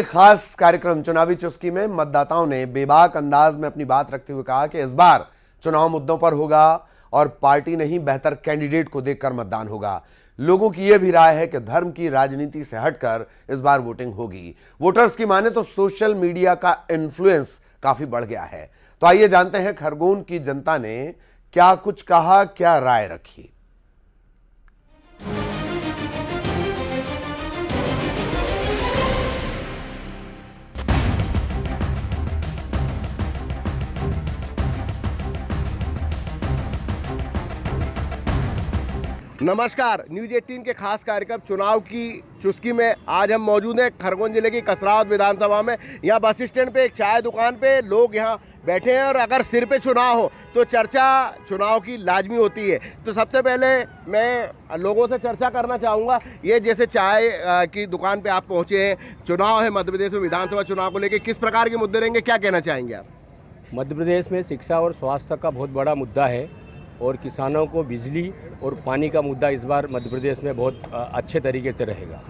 खास कार्यक्रम चुनावी चुस्की में मतदाताओं ने बेबाक अंदाज में अपनी बात रखते हुए कहा कि इस बार चुनाव मुद्दों पर होगा और पार्टी नहीं बेहतर कैंडिडेट को देखकर मतदान होगा। लोगों की यह भी राय है कि धर्म की राजनीति से हटकर इस बार वोटिंग होगी। वोटर्स की माने तो सोशल मीडिया का इन्फ्लुएंस काफी बढ़ गया है। तो आइए जानते हैं खरगोन की जनता ने क्या कुछ कहा, क्या राय रखी। नमस्कार, न्यूज़ 18 के खास कार्यक्रम चुनाव की चुस्की में आज हम मौजूद हैं खरगोन जिले की कसरावत विधानसभा में। यहाँ बस स्टैंड पे एक चाय दुकान पे लोग यहाँ बैठे हैं और अगर सिर पे चुनाव हो तो चर्चा चुनाव की लाजमी होती है। तो सबसे पहले मैं लोगों से चर्चा करना चाहूँगा, ये जैसे चाय की दुकान पे आप पहुँचे हैं, चुनाव है मध्य प्रदेश में, विधानसभा चुनाव को लेकर किस प्रकार के मुद्दे रहेंगे, क्या कहना चाहेंगे आप? मध्य प्रदेश में शिक्षा और स्वास्थ्य का बहुत बड़ा मुद्दा है और किसानों को बिजली और पानी का मुद्दा इस बार मध्य प्रदेश में बहुत अच्छे तरीके से रहेगा।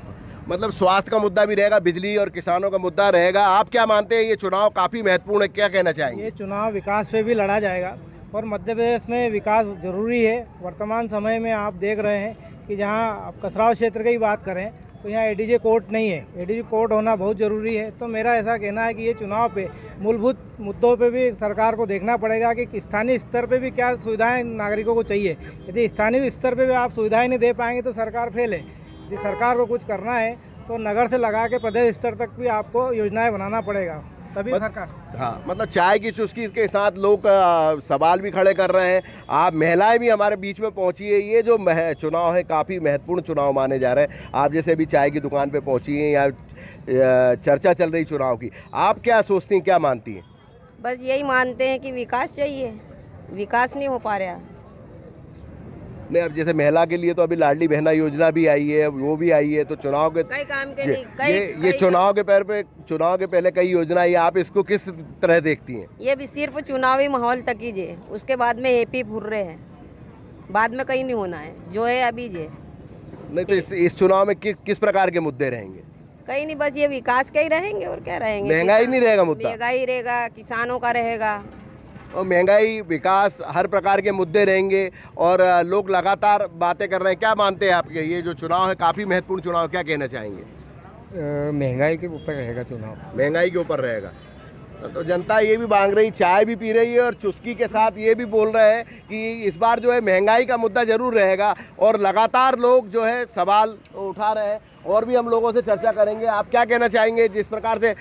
मतलब स्वास्थ्य का मुद्दा भी रहेगा, बिजली और किसानों का मुद्दा रहेगा। आप क्या मानते हैं, ये चुनाव काफ़ी महत्वपूर्ण है, क्या कहना चाहेंगे? ये चुनाव विकास पे भी लड़ा जाएगा और मध्य प्रदेश में विकास जरूरी है। वर्तमान समय में आप देख रहे हैं कि जहाँ आप कसराव क्षेत्र की बात करें तो यहाँ एडीजे कोर्ट नहीं है, एडीजे कोर्ट होना बहुत ज़रूरी है। तो मेरा ऐसा कहना है कि ये चुनाव पे मूलभूत मुद्दों पे भी सरकार को देखना पड़ेगा कि स्थानीय स्तर पे भी क्या सुविधाएं नागरिकों को चाहिए। यदि स्थानीय स्तर पे भी आप सुविधाएं नहीं दे पाएंगे तो सरकार फेल है। यदि सरकार को कुछ करना है तो नगर से लगा के प्रदेश स्तर तक भी आपको योजनाएँ बनाना पड़ेगा, तभी सरकार। हाँ, मतलब चाय की चुस्की के साथ लोग सवाल भी खड़े कर रहे हैं। आप महिलाएं भी हमारे बीच में पहुंची है। ये जो चुनाव है काफ़ी महत्वपूर्ण चुनाव माने जा रहे हैं। आप जैसे अभी चाय की दुकान पे पहुंची हैं, या चर्चा चल रही चुनाव की, आप क्या सोचती हैं, क्या मानती हैं? बस यही मानते हैं कि विकास चाहिए, विकास नहीं हो पा रहा। नहीं, अब जैसे महिला के लिए तो अभी लाडली बहना योजना भी आई है, वो भी आई है, तो चुनाव के कई काम के नहीं, ये चुनाव के चुनाव के पहले कई योजना आई, आप इसको किस तरह देखती हैं? ये भी सिर्फ चुनावी माहौल तक ही जे, उसके बाद में एपी फुर रहे हैं, बाद में कहीं नहीं होना है, जो है अभी जे। नहीं तो इस चुनाव में किस प्रकार के मुद्दे रहेंगे? कहीं नहीं, बस ये विकास के ही रहेंगे और क्या रहेंगे। महंगाई नहीं रहेगा मुद्दा? महंगाई रहेगा, किसानों का रहेगा और महंगाई, विकास, हर प्रकार के मुद्दे रहेंगे और लोग लगातार बातें कर रहे हैं। क्या मानते हैं आपके, ये जो चुनाव है काफ़ी महत्वपूर्ण चुनाव, क्या कहना चाहेंगे? महंगाई के ऊपर रहेगा चुनाव, महंगाई के ऊपर रहेगा। तो जनता ये भी मांग रही, चाय भी पी रही है और चुस्की के साथ ये भी बोल रहे हैं कि इस बार जो है महंगाई का मुद्दा जरूर रहेगा और लगातार लोग जो है सवाल उठा रहे हैं। और भी हम लोगों से चर्चा करेंगे। आप क्या कहना चाहेंगे, जिस प्रकार से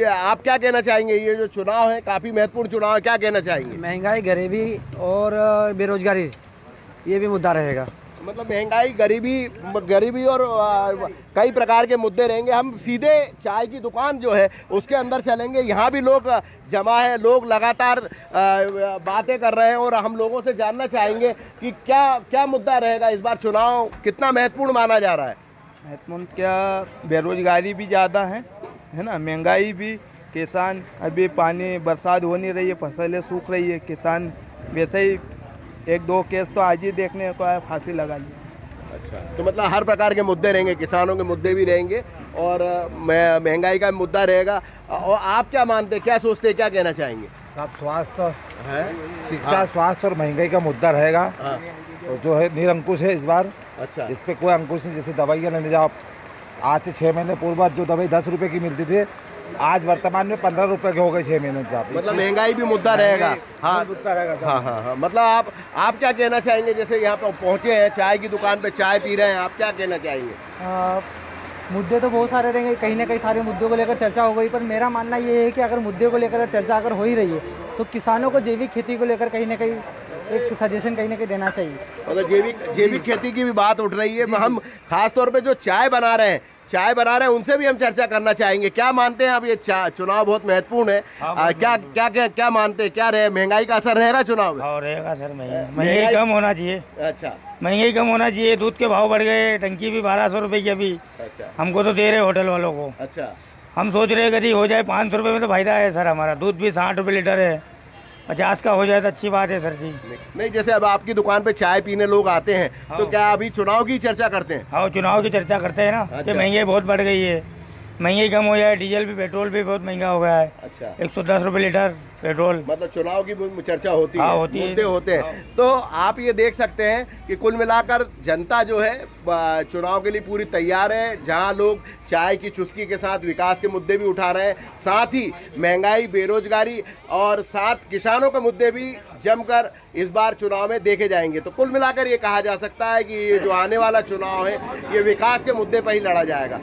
आप क्या कहना चाहेंगे, ये जो चुनाव है काफ़ी महत्वपूर्ण चुनाव है, क्या कहना चाहेंगे? महंगाई, गरीबी और बेरोजगारी, ये भी मुद्दा रहेगा। मतलब महंगाई, गरीबी और कई प्रकार के मुद्दे रहेंगे। हम सीधे चाय की दुकान जो है उसके अंदर चलेंगे। यहाँ भी लोग जमा है, लोग लगातार बातें कर रहे हैं और हम लोगों से जानना चाहेंगे कि क्या मुद्दा रहेगा इस बार, चुनाव कितना महत्वपूर्ण माना जा रहा है? महत्वपूर्ण क्या, बेरोजगारी भी ज़्यादा है ना, महंगाई भी, किसान अभी पानी बरसात हो नहीं रही है, फसलें सूख रही है, किसान वैसे ही एक दो केस तो आज ही देखने को आया, फांसी लगा ली। अच्छा, तो मतलब हर प्रकार के मुद्दे रहेंगे, किसानों के मुद्दे भी रहेंगे और महंगाई का मुद्दा रहेगा। और आप क्या मानते हैं, क्या सोचते हैं, क्या कहना चाहेंगे? स्वास्थ्य है, शिक्षा, स्वास्थ्य और महंगाई का मुद्दा रहेगा। तो जो है निरंकुश है इस बार। अच्छा, इस पर कोई अंकुश नहीं। जैसे दवाइयाँ लेने जाओ, आज से 6 महीने पूर्व जो दवाई 10 रुपए की मिलती थी, आज वर्तमान में 15 रुपए की हो गई 6 महीने से। मतलब महंगाई भी मुद्दा रहेगा। हाँ, मुद्दा रहेगा। हाँ। मतलब आप क्या कहना चाहेंगे, जैसे यहाँ पर पहुँचे हैं, चाय की दुकान पे चाय पी रहे हैं, आप क्या कहना चाहेंगे? मुद्दे तो बहुत सारे रहेंगे, कहीं ना कहीं सारे मुद्दों को लेकर चर्चा हो गई, पर मेरा मानना ये है कि अगर मुद्दे को लेकर चर्चा अगर हो ही रही है तो किसानों को जैविक खेती को लेकर कहीं ना कहीं एक सजेशन कहीं ना कहीं देना चाहिए। मतलब जैविक खेती की भी बात उठ रही है। हम खास तौर पे जो चाय बना रहे हैं उनसे भी हम चर्चा करना चाहेंगे। क्या मानते हैं आप, ये चुनाव बहुत महत्वपूर्ण है, क्या मानते हैं, क्या रहे, महंगाई का असर रहेगा चुनाव में? रहेगा सर, महंगाई कम होना चाहिए। अच्छा, महंगाई कम होना चाहिए। दूध के भाव बढ़ गए, टंकी भी 1200 रुपए की अभी। अच्छा, हमको तो दे रहे होटल वालों को। अच्छा, हम सोच रहे हैं यदि हो जाए 500 रुपये में तो फायदा है सर हमारा। दूध भी 60 रुपये लीटर है, 50 का हो जाए तो अच्छी बात है सर जी। नहीं, जैसे अब आपकी दुकान पे चाय पीने लोग आते हैं तो क्या अभी चुनाव की चर्चा करते हैं? हाँ, चुनाव की चर्चा करते हैं ना। अच्छा। कि महंगाई बहुत बढ़ गई है, महंगाई कम हो जाए, डीजल भी पेट्रोल भी बहुत महंगा हो गया है। अच्छा, 110 रुपये लीटर पेट्रोल। मतलब चुनाव की चर्चा होती हाँ, है, होती है। मुद्दे होते हैं। तो आप ये देख सकते हैं कि कुल मिलाकर जनता जो है चुनाव के लिए पूरी तैयार है। जहां लोग चाय की चुस्की के साथ विकास के मुद्दे भी उठा रहे हैं, साथ ही महंगाई, बेरोजगारी और साथ किसानों के मुद्दे भी जमकर इस बार चुनाव में देखे जाएंगे। तो कुल मिलाकर ये कहा जा सकता है कि ये जो आने वाला चुनाव है ये विकास के मुद्दे पर ही लड़ा जाएगा।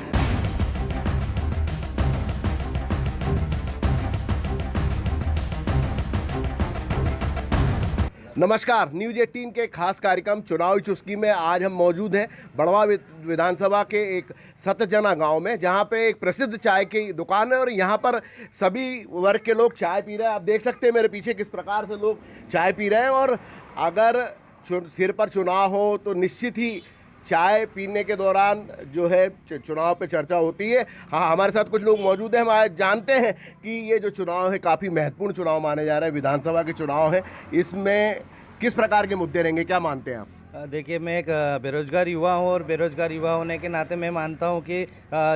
नमस्कार, न्यूज 18 के खास कार्यक्रम चुनावी चुस्की में आज हम मौजूद हैं बड़वा विधानसभा के एक सतजना गांव में, जहां पे एक प्रसिद्ध चाय की दुकान है और यहां पर सभी वर्ग के लोग चाय पी रहे हैं। आप देख सकते हैं मेरे पीछे किस प्रकार से लोग चाय पी रहे हैं। और अगर सिर पर चुनाव हो तो निश्चित ही चाय पीने के दौरान जो है चुनाव पे चर्चा होती है। हाँ, हमारे साथ कुछ लोग मौजूद हैं। हम आज जानते हैं कि ये जो चुनाव है काफ़ी महत्वपूर्ण चुनाव माने जा रहे हैं, विधानसभा के चुनाव है। इसमें किस प्रकार के मुद्दे रहेंगे, क्या मानते हैं आप? देखिए, मैं एक बेरोजगार युवा हूँ और बेरोजगार युवा होने के नाते मैं मानता हूँ कि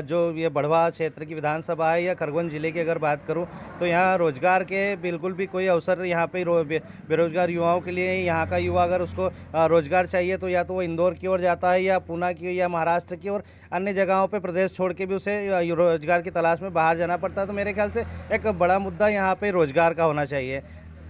जो ये बढ़वा क्षेत्र की विधानसभा है या खरगोन ज़िले की अगर बात करूँ तो यहाँ रोजगार के बिल्कुल भी कोई अवसर यहाँ पे बेरोजगार युवाओं के लिए। यहाँ का युवा अगर उसको रोजगार चाहिए तो या तो वो इंदौर की ओर जाता है या पूना की या महाराष्ट्र की और अन्य जगहों पे प्रदेश छोड़ के भी उसे रोजगार की तलाश में बाहर जाना पड़ता है। तो मेरे ख्याल से एक बड़ा मुद्दा यहाँ पे रोजगार का होना चाहिए।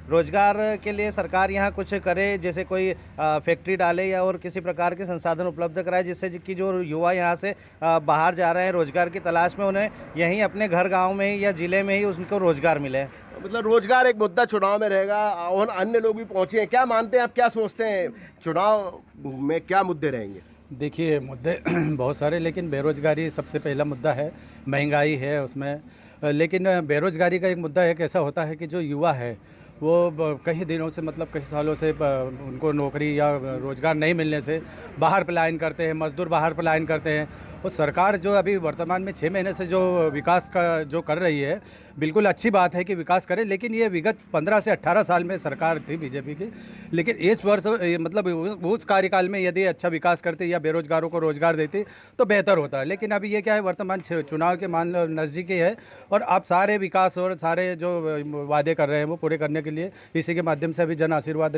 रोजगार के लिए सरकार यहाँ कुछ करे, जैसे कोई फैक्ट्री डाले या और किसी प्रकार के संसाधन उपलब्ध कराए, जिससे कि जो युवा यहाँ से बाहर जा रहे हैं रोजगार की तलाश में, उन्हें यहीं अपने घर गांव में ही या ज़िले में ही उनको रोजगार मिले। मतलब रोजगार एक मुद्दा चुनाव में रहेगा और अन्य लोग भी पहुँचे हैं। क्या मानते हैं आप, क्या सोचते हैं चुनाव में क्या मुद्दे रहेंगे? देखिए, मुद्दे बहुत सारे, लेकिन बेरोजगारी सबसे पहला मुद्दा है, महंगाई है उसमें। लेकिन बेरोजगारी का एक मुद्दा एक ऐसा होता है कि जो युवा है वो कई दिनों से, मतलब कई सालों से उनको नौकरी या रोज़गार नहीं मिलने से बाहर पलायन करते हैं, मजदूर बाहर पलायन करते हैं। और सरकार जो अभी वर्तमान में 6 महीने से जो विकास का जो कर रही है, बिल्कुल अच्छी बात है कि विकास करे, लेकिन ये विगत 15 से 18 साल में सरकार थी बीजेपी की। लेकिन इस वर्ष मतलब उस कार्यकाल में यदि अच्छा विकास करती या बेरोजगारों को रोजगार देती तो बेहतर होता है। लेकिन अभी ये क्या है, वर्तमान चुनाव के मान लो नज़दीकी है और आप सारे विकास और सारे जो वादे कर रहे हैं वो पूरे करने के लिए इसी के माध्यम से अभी जन आशीर्वाद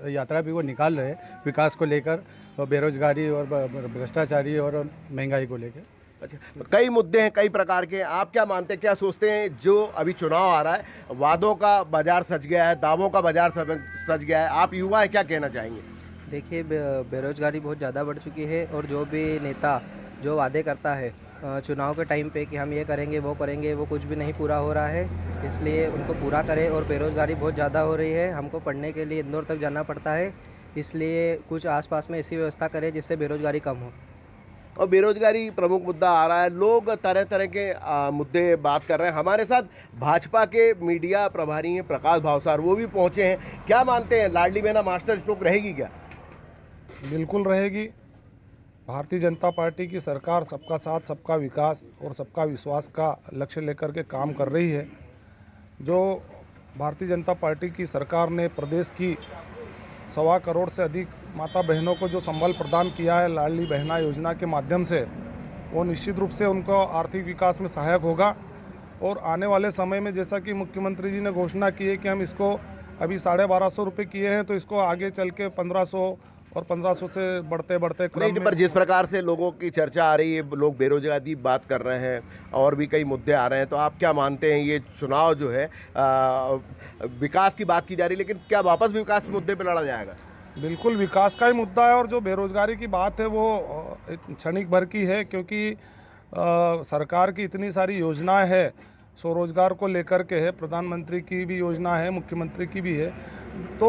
यात्रा भी वो निकाल रहे हैं विकास को लेकर, और बेरोजगारी और भ्रष्टाचारी और महंगाई को लेकर। अच्छा, कई मुद्दे हैं, कई प्रकार के। आप क्या मानते हैं, क्या सोचते हैं, जो अभी चुनाव आ रहा है, वादों का बाजार सज गया है, दावों का बाजार सज गया है, आप युवा है, क्या कहना चाहेंगे? देखिए, बेरोजगारी बहुत ज़्यादा बढ़ चुकी है और जो भी नेता जो वादे करता है चुनाव के टाइम पे कि हम ये करेंगे वो करेंगे, वो कुछ भी नहीं पूरा हो रहा है। इसलिए उनको पूरा करें। और बेरोजगारी बहुत ज़्यादा हो रही है, हमको पढ़ने के लिए इंदौर तक जाना पड़ता है, इसलिए कुछ आसपास में ऐसी व्यवस्था करें जिससे बेरोजगारी कम हो। और बेरोजगारी प्रमुख मुद्दा आ रहा है, लोग तरह तरह के मुद्दे बात कर रहे हैं। हमारे साथ भाजपा के मीडिया प्रभारी हैं प्रकाश भावसार, वो भी पहुंचे हैं। क्या मानते हैं, लाडली बहना मास्टर स्ट्रोक रहेगी क्या? बिल्कुल रहेगी। भारतीय जनता पार्टी की सरकार सबका साथ, सबका विकास और सबका विश्वास का लक्ष्य लेकर के काम कर रही है। जो भारतीय जनता पार्टी की सरकार ने प्रदेश की 1.25 करोड़ से अधिक माता बहनों को जो संबल प्रदान किया है लाडली बहना योजना के माध्यम से, वो निश्चित रूप से उनको आर्थिक विकास में सहायक होगा। और आने वाले समय में जैसा कि मुख्यमंत्री जी ने घोषणा की है कि हम इसको अभी 1250 रुपये किए हैं, तो इसको आगे चल के 1500 और 1500 से बढ़ते क्रम में। पर जिस प्रकार से लोगों की चर्चा आ रही है, लोग बेरोजगारी की बात कर रहे हैं और भी कई मुद्दे आ रहे हैं, तो आप क्या मानते हैं, ये चुनाव जो है विकास की बात की जा रही है, लेकिन क्या वापस विकास के मुद्दे पर लड़ा जाएगा? बिल्कुल विकास का ही मुद्दा है। और जो बेरोजगारी की बात है वो क्षणिक भर की है, क्योंकि सरकार की इतनी सारी योजनाएं हैं, स्वरोजगार को लेकर के है, प्रधानमंत्री की भी योजना है, मुख्यमंत्री की भी है। तो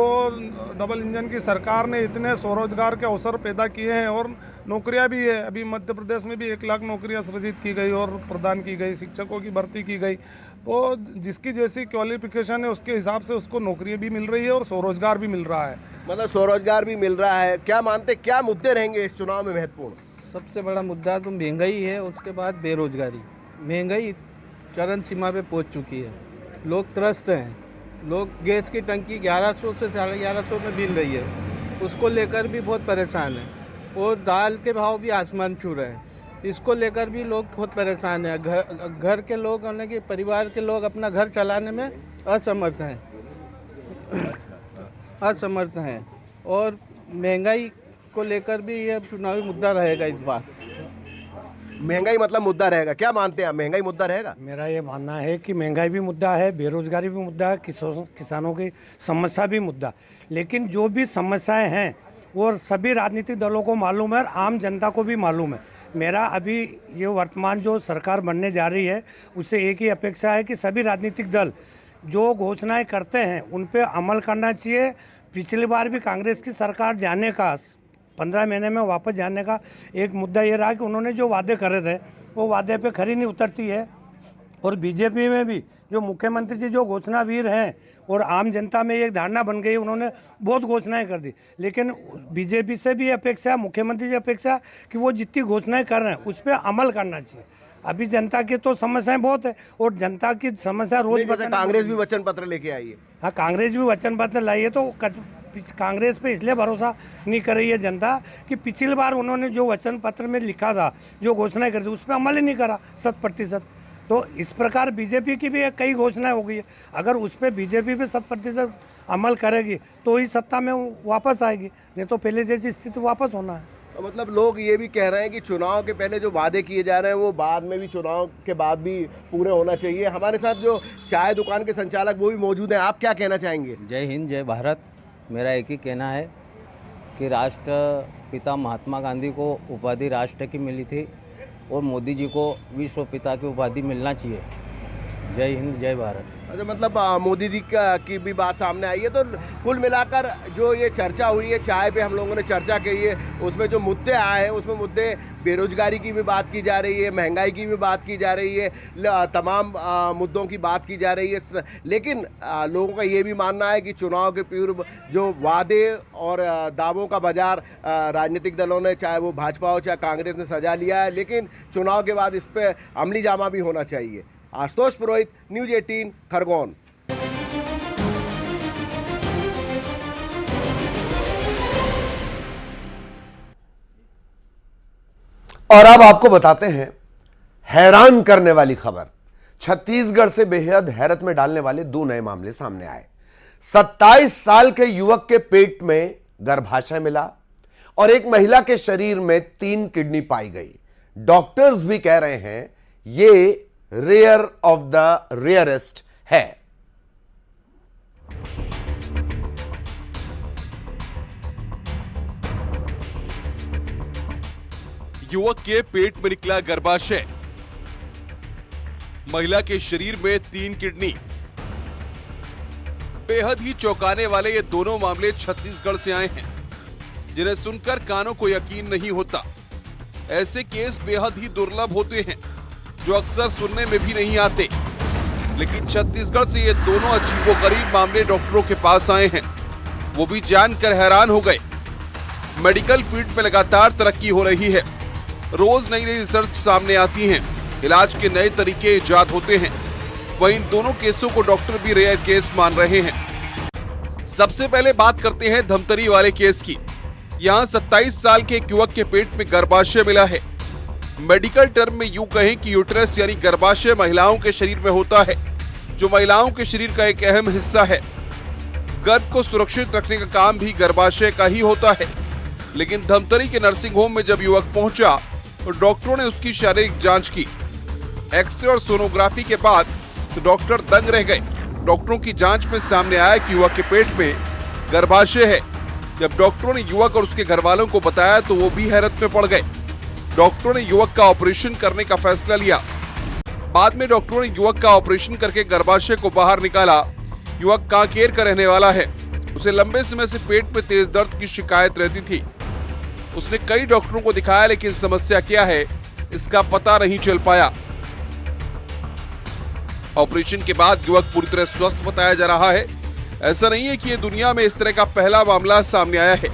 डबल इंजन की सरकार ने इतने स्वरोजगार के अवसर पैदा किए हैं और नौकरियां भी है। अभी मध्य प्रदेश में भी 1 लाख नौकरियां सृजित की गई और प्रदान की गई, शिक्षकों की भर्ती की गई। तो जिसकी जैसी क्वालिफिकेशन है उसके हिसाब से उसको नौकरियां भी मिल रही है और स्वरोजगार भी मिल रहा है। मतलब स्वरोजगार भी मिल रहा है। क्या मानते, क्या मुद्दे रहेंगे इस चुनाव में महत्वपूर्ण? सबसे बड़ा मुद्दा तो महंगाई है, उसके बाद बेरोजगारी। महंगाई चरम सीमा पे पहुंच चुकी है, लोग त्रस्त हैं। लोग गैस की टंकी 1100 से 1150 में मिल रही है, उसको लेकर भी बहुत परेशान हैं। और दाल के भाव भी आसमान छू रहे हैं। इसको लेकर भी लोग बहुत परेशान हैं। घर के लोग यानी कि परिवार के लोग अपना घर चलाने में असमर्थ हैं और महंगाई को लेकर भी ये चुनावी मुद्दा रहेगा इस बार। महंगाई मतलब मुद्दा रहेगा, क्या मानते हैं आप, महंगाई मुद्दा रहेगा? मेरा ये मानना है कि महंगाई भी मुद्दा है, बेरोजगारी भी मुद्दा है, किसानों की समस्या भी मुद्दा। लेकिन जो भी समस्याएं हैं वो सभी राजनीतिक दलों को मालूम है और आम जनता को भी मालूम है। मेरा अभी ये वर्तमान जो सरकार बनने जा रही है उससे एक ही अपेक्षा है कि सभी राजनीतिक दल जो घोषणाएं करते हैं उन पे अमल करना चाहिए। पिछली बार भी कांग्रेस की सरकार जाने का 15 महीने में वापस जाने का एक मुद्दा ये रहा कि उन्होंने जो वादे करे थे वो वादे पे खरी नहीं उतरती है। और बीजेपी में भी जो मुख्यमंत्री जी जो घोषणावीर हैं और आम जनता में एक धारणा बन गई, उन्होंने बहुत घोषणाएं कर दी। लेकिन बीजेपी से भी अपेक्षा, मुख्यमंत्री जी अपेक्षा कि वो जितनी घोषणाएं कर रहे हैं उस पर अमल करना चाहिए। अभी जनता की तो समस्याएं बहुत है और जनता की समस्या रोज कांग्रेस भी वचन पत्र लेके आई है। हाँ, कांग्रेस भी वचन पत्र लाई है, तो कांग्रेस पे इसलिए भरोसा नहीं कर रही है जनता कि पिछली बार उन्होंने जो वचन पत्र में लिखा था, जो घोषणाएं करी थी, उस पर अमल ही नहीं करा 100%। तो इस प्रकार बीजेपी की भी कई घोषणाएं हो गई है। अगर उस पर बीजेपी भी 100% अमल करेगी तो ही सत्ता में वापस आएगी, नहीं तो पहले जैसी स्थिति वापस होना है। मतलब लोग ये भी कह रहे हैं कि चुनाव के पहले जो वादे किए जा रहे हैं वो बाद में भी, चुनाव के बाद भी पूरे होना चाहिए। हमारे साथ जो चाय दुकान के संचालक वो भी मौजूद हैं, आप क्या कहना चाहेंगे? जय हिंद, जय भारत। मेरा एक ही कहना है कि राष्ट्रपिता महात्मा गांधी को उपाधि राष्ट्र की मिली थी और मोदी जी को विश्व पिता की उपाधि मिलना चाहिए। जय हिंद, जय भारत। अच्छा, मतलब मोदी जी की भी बात सामने आई है। तो कुल मिलाकर जो ये चर्चा हुई है, चाय पे हम लोगों ने चर्चा की है, उसमें जो मुद्दे आए हैं उसमें मुद्दे बेरोजगारी की भी बात की जा रही है, महंगाई की भी बात की जा रही है, तमाम मुद्दों की बात की जा रही है। लेकिन लोगों का ये भी मानना है कि चुनाव के पूर्व जो वादे और दावों का बाजार राजनीतिक दलों ने, चाहे वो भाजपा हो चाहे कांग्रेस ने, सजा लिया है। लेकिन चुनाव के बाद इस पर अमली जामा भी होना चाहिए। आशुतोष पुरोहित, न्यूज़ 18 खरगोन। और अब आपको बताते हैं हैरान करने वाली खबर। छत्तीसगढ़ से बेहद हैरत में डालने वाले 2 नए मामले सामने आए। 27 साल के युवक के पेट में गर्भाशय मिला और एक महिला के शरीर में 3 किडनी पाई गई। डॉक्टर्स भी कह रहे हैं ये रेयर ऑफ द रेयरेस्ट है। युवक के पेट में निकला गर्भाशय, महिला के शरीर में 3 किडनी। बेहद ही चौंकाने वाले ये दोनों मामले छत्तीसगढ़ से आए हैं, जिन्हें सुनकर कानों को यकीन नहीं होता। ऐसे केस बेहद ही दुर्लभ होते हैं जो अक्सर सुनने में भी नहीं आते। लेकिन छत्तीसगढ़ से ये दोनों अजीबोगरीब मामले डॉक्टरों के पास आए हैं, वो भी जानकर हैरान हो गए। मेडिकल फील्ड में लगातार तरक्की हो रही है, रोज नई नई रिसर्च सामने आती हैं, इलाज के नए तरीके इजाद होते हैं। वहीं इन दोनों केसों को डॉक्टर भी रेयर केस मान रहे हैं। सबसे पहले बात करते हैं धमतरी वाले केस की। यहाँ 27 साल के एक युवक के पेट में गर्भाशय मिला है। मेडिकल टर्म में यूं कहें कि यूट्रस यानी गर्भाशय महिलाओं के शरीर में होता है, जो महिलाओं के शरीर का एक अहम हिस्सा है। गर्भ को सुरक्षित रखने का काम भी गर्भाशय का ही होता है। लेकिन धमतरी के नर्सिंग होम में जब युवक पहुंचा तो डॉक्टरों ने उसकी शारीरिक जांच की। एक्सरे और सोनोग्राफी के बाद तो डॉक्टर दंग रह गए। डॉक्टरों की जांच में सामने आया कि युवक के पेट में गर्भाशय है। जब डॉक्टरों ने युवक और उसके घर वालों को बताया तो वो भी हैरत में पड़ गए। डॉक्टरों ने युवक का ऑपरेशन करने का फैसला लिया। बाद में डॉक्टरों ने युवक का ऑपरेशन करके गर्भाशय को बाहर निकाला। युवक कांकेर का रहने वाला है। उसे लंबे समय से पेट में तेज दर्द की शिकायत रहती थी। उसने कई डॉक्टरों को दिखाया, लेकिन समस्या क्या है इसका पता नहीं चल पाया। ऑपरेशन के बाद युवक पूरी तरह स्वस्थ बताया जा रहा है। ऐसा नहीं है कि ये दुनिया में इस तरह का पहला मामला सामने आया है।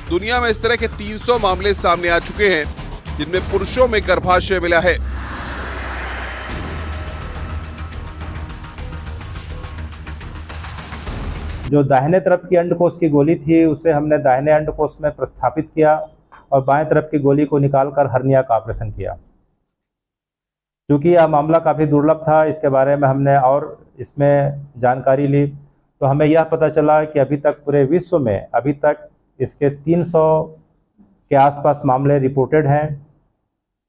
दुनिया में इस तरह के 300 मामले सामने आ चुके हैं, जिनमें पुरुषों में गर्भाशय मिला है। जो दाहिने तरफ की अंडकोश की गोली थी उसे हमने दाहिने अंडकोश में प्रस्थापित किया और बाएं तरफ की गोली को निकालकर हर्निया का ऑपरेशन किया। क्योंकि यह मामला काफ़ी दुर्लभ था, इसके बारे में हमने और इसमें जानकारी ली तो हमें यह पता चला कि अभी तक पूरे विश्व में अभी तक इसके 300 के आसपास मामले रिपोर्टेड हैं।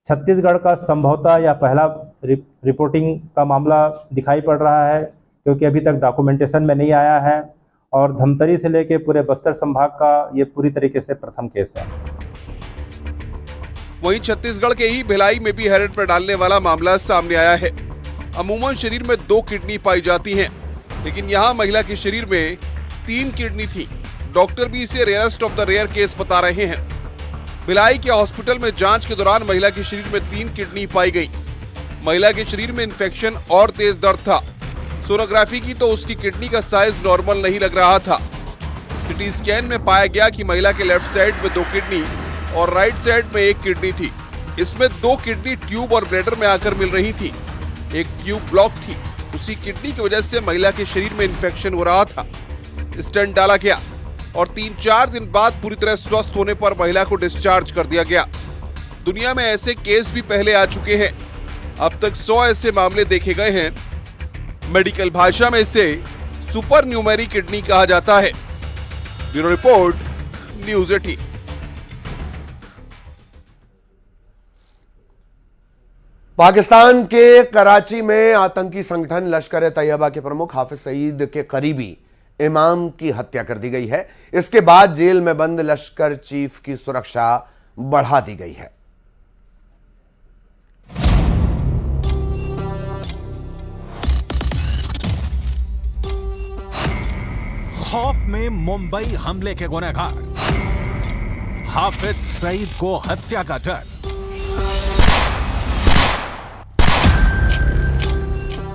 छत्तीसगढ़ का संभवतः यह पहला रिपोर्टिंग का मामला दिखाई पड़ रहा है, क्योंकि अभी तक डॉक्यूमेंटेशन में नहीं आया है, और धमतरी से लेकर पूरे बस्तर संभाग का ये पूरी तरीके से प्रथम केस है। वहीं छत्तीसगढ़ के ही भिलाई में भी हैरत पर डालने वाला मामला सामने आया है। अमूमन शरीर में 2 किडनी पाई जाती हैं, लेकिन यहाँ महिला के शरीर में 3 किडनी थी। डॉक्टर भी इसे rarest of the rare case बता रहे हैं। भिलाई के हॉस्पिटल में जांच के दौरान महिला के शरीर में 3 किडनी पाई गई। महिला के शरीर में इन्फेक्शन और तेज दर्द था। सोनोग्राफी की तो उसकी किडनी का साइज नॉर्मल नहीं लग रहा था। सिटी स्कैन में पाया गया कि महिला के लेफ्ट साइड में 2 किडनी और राइट साइड में 1 किडनी थी। इसमें 2 किडनी ट्यूब और ब्लैडर में आकर मिल रही थी। एक ट्यूब ब्लॉक थी। उसी किडनी की वजह से महिला के शरीर में इन्फेक्शन हो रहा था। स्टेंट डाला गया और 3-4 दिन बाद पूरी तरह स्वस्थ होने पर महिला को डिस्चार्ज कर दिया गया। दुनिया में ऐसे केस भी पहले आ चुके हैं। अब तक 100 ऐसे मामले देखे गए हैं। मेडिकल भाषा में इसे सुपर न्यूमेरी किडनी कहा जाता है। Bureau report, news 18। पाकिस्तान के कराची में आतंकी संगठन लश्कर-ए-तैयबा के प्रमुख हाफिज सईद के करीबी इमाम की हत्या कर दी गई है। इसके बाद जेल में बंद लश्कर चीफ की सुरक्षा बढ़ा दी गई है। खौफ में मुंबई हमले के गुनहगार हाफिज सईद को हत्या का डर।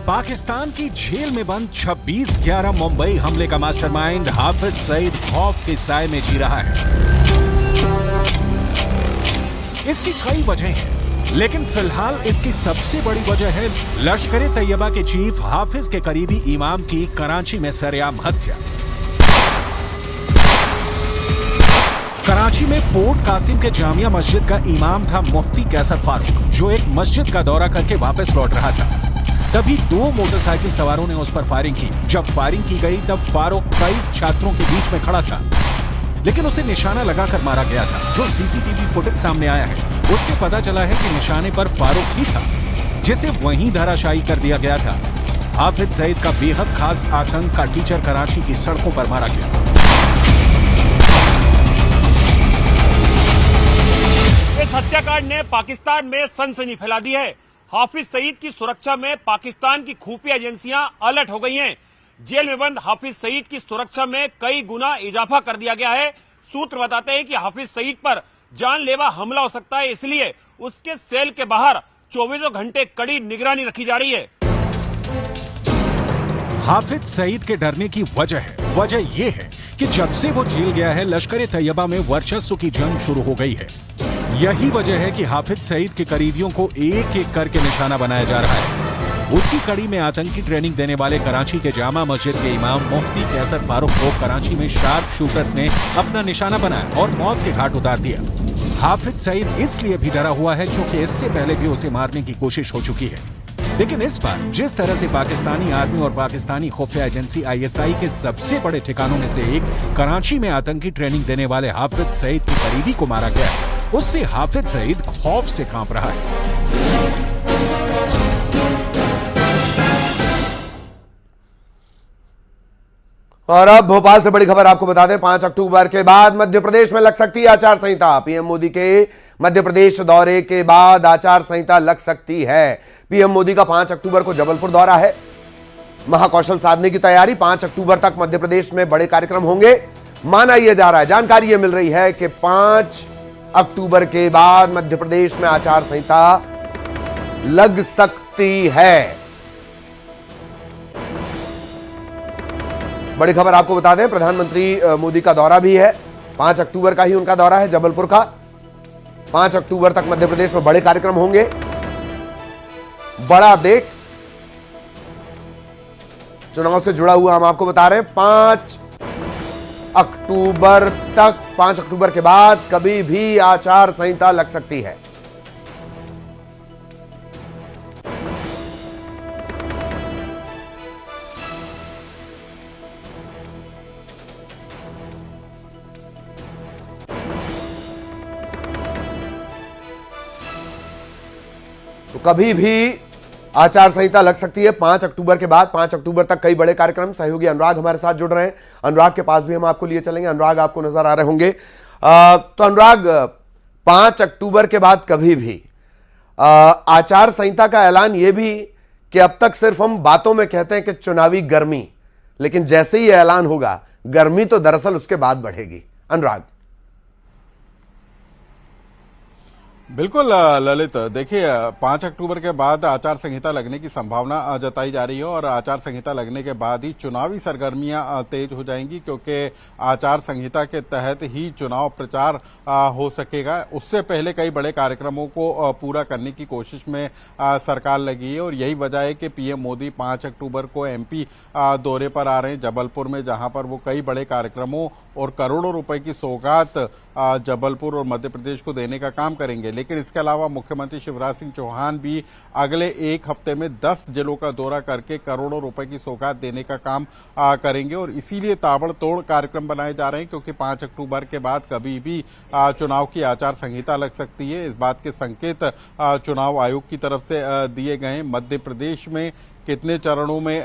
पाकिस्तान की जेल में बंद 26/11 मुंबई हमले का मास्टरमाइंड हाफिज सईद खौफ के साए में जी रहा है। इसकी कई वजहें हैं, लेकिन फिलहाल इसकी सबसे बड़ी वजह है लश्कर-ए-तैयबा के चीफ हाफिज के करीबी इमाम की कराची में सरेआम हत्या। कराची में पोर्ट कासिम के जामिया मस्जिद का इमाम था मुफ्ती कैसर फारूक, जो एक मस्जिद का दौरा करके वापस लौट रहा था। तभी 2 मोटरसाइकिल सवारों ने उस पर फायरिंग की। जब फायरिंग की गई तब फारूक कई छात्रों के बीच में खड़ा था, लेकिन उसे निशाना लगाकर मारा गया था। जो सीसीटीवी फुटेज सामने आया है उससे पता चला है कि निशाने पर फारूक ही था, जिसे वहीं धराशायी कर दिया गया था। हाफिज सईद का बेहद खास आतंक का टीचर कराची की सड़कों पर मारा गया। इस हत्याकांड ने पाकिस्तान में सनसनी फैला दी है। हाफिज सईद की सुरक्षा में पाकिस्तान की खुफिया एजेंसियां अलर्ट हो गई हैं। जेल में बंद हाफिज सईद की सुरक्षा में कई गुना इजाफा कर दिया गया है। सूत्र बताते हैं कि हाफिज सईद पर जानलेवा हमला हो सकता है, इसलिए उसके सेल के बाहर 24 घंटे कड़ी निगरानी रखी जा रही है। हाफिज सईद के डरने की वजह यह है कि जब से वो जेल गया है लश्कर-ए-तैयबा में वर्चस्व की जंग शुरू हो गई है। यही वजह है कि हाफिज सईद के करीबियों को एक एक करके निशाना बनाया जा रहा है। उसी कड़ी में आतंकी ट्रेनिंग देने वाले कराची के जामा मस्जिद के इमाम मुफ्ती कैसर फारूक को कराची में शार्प शूटर्स ने अपना निशाना बनाया और मौत के घाट उतार दिया। हाफिज सईद इसलिए भी डरा हुआ है क्योंकि इससे पहले भी उसे मारने की कोशिश हो चुकी है। लेकिन इस बार जिस तरह से पाकिस्तानी आर्मी और पाकिस्तानी खुफिया एजेंसी ISI के सबसे बड़े ठिकानों में से एक कराची में आतंकी ट्रेनिंग देने वाले हाफिज सईद के करीबी को मारा गया, उससे हाफिज सईद खौफ से कांप रहा है। और अब भोपाल से बड़ी खबर आपको बता दें, 5 अक्टूबर के बाद मध्य प्रदेश में लग सकती है आचार संहिता। पीएम मोदी के मध्य प्रदेश दौरे के बाद आचार संहिता लग सकती है। पीएम मोदी का 5 अक्टूबर को जबलपुर दौरा है। महाकौशल साधने की तैयारी। 5 अक्टूबर तक मध्य प्रदेश में बड़े कार्यक्रम होंगे, माना यह जा रहा है। जानकारी यह मिल रही है कि 5 अक्टूबर के बाद मध्य प्रदेश में आचार संहिता लग सकती है। बड़ी खबर आपको बता दें, प्रधानमंत्री मोदी का दौरा भी है। 5 अक्टूबर का ही उनका दौरा है जबलपुर का। 5 अक्टूबर तक मध्य प्रदेश में बड़े कार्यक्रम होंगे। बड़ा अपडेट चुनाव से जुड़ा हुआ हम आपको बता रहे हैं। 5 अक्टूबर तक, 5 अक्टूबर के बाद कभी भी आचार संहिता लग सकती है। तो कभी भी आचार संहिता लग सकती है 5 अक्टूबर के बाद। 5 अक्टूबर तक कई बड़े कार्यक्रम। सहयोगी अनुराग हमारे साथ जुड़ रहे हैं, अनुराग के पास भी हम आपको लिए चलेंगे। अनुराग, आपको नजर आ रहे होंगे। तो अनुराग, 5 अक्टूबर के बाद कभी भी आचार संहिता का ऐलान, यह भी कि अब तक सिर्फ हम बातों में कहते हैं कि चुनावी गर्मी, लेकिन जैसे ही ऐलान होगा गर्मी तो दरअसल उसके बाद बढ़ेगी। अनुराग। बिल्कुल ललित, देखिए 5 अक्टूबर के बाद आचार संहिता लगने की संभावना जताई जा रही है और आचार संहिता लगने के बाद ही चुनावी सरगर्मियां तेज हो जाएंगी, क्योंकि आचार संहिता के तहत ही चुनाव प्रचार हो सकेगा। उससे पहले कई बड़े कार्यक्रमों को पूरा करने की कोशिश में सरकार लगी है और यही वजह है कि पीएम मोदी 5 अक्टूबर को एमपी दौरे पर आ रहे हैं, जबलपुर में, जहां पर वो कई बड़े कार्यक्रमों और करोड़ों रुपए की सौगात जबलपुर और मध्य प्रदेश को देने का काम करेंगे। लेकिन इसके अलावा मुख्यमंत्री शिवराज सिंह चौहान भी अगले एक हफ्ते में 10 जिलों का दौरा करके करोड़ों रुपए की सौगात देने का काम करेंगे और इसीलिए ताबड़तोड़ कार्यक्रम बनाए जा रहे हैं, क्योंकि 5 अक्टूबर के बाद कभी भी चुनाव की आचार संहिता लग सकती है। इस बात के संकेत चुनाव आयोग की तरफ से दिए गए हैं। मध्य प्रदेश में कितने चरणों में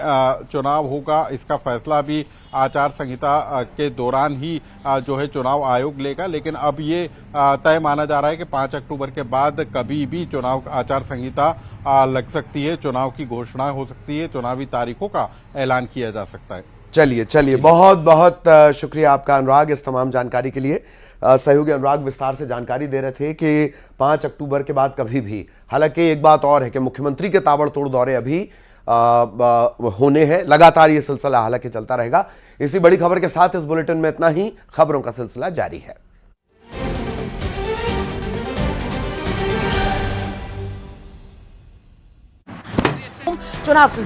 चुनाव होगा, इसका फैसला भी आचार संहिता के दौरान ही जो है चुनाव आयोग लेगा। लेकिन अब ये तय माना जा रहा है कि 5 अक्टूबर के बाद कभी भी चुनाव आचार संहिता लग सकती है, चुनाव की घोषणा हो सकती है, चुनावी तारीखों का ऐलान किया जा सकता है। चलिए, बहुत बहुत शुक्रिया आपका अनुराग इस तमाम जानकारी के लिए। सहयोगी अनुराग विस्तार से जानकारी दे रहे थे कि 5 अक्टूबर के बाद कभी भी। हालांकि एक बात और है कि मुख्यमंत्री के ताबड़तोड़ दौरे अभी होने हैं, लगातार ये सिलसिला हालांकि चलता रहेगा। इसी बड़ी खबर के साथ इस बुलेटिन में इतना ही। खबरों का सिलसिला जारी है। चुनाव से